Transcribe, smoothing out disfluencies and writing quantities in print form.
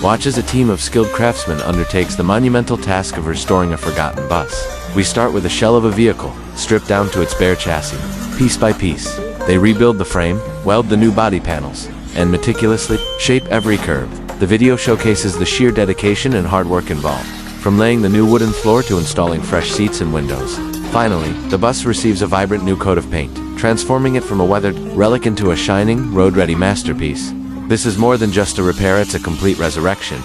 Watch as a team of skilled craftsmen undertakes the monumental task of restoring a forgotten bus. We start with a shell of a vehicle, stripped down to its bare chassis. Piece by piece, they rebuild the frame, weld the new body panels, and meticulously shape every curve. The video showcases the sheer dedication and hard work involved, from laying the new wooden floor to installing fresh seats and windows. Finally, the bus receives a vibrant new coat of paint, transforming it from a weathered relic into a shining, road-ready masterpiece. This is more than just a repair, it's a complete resurrection.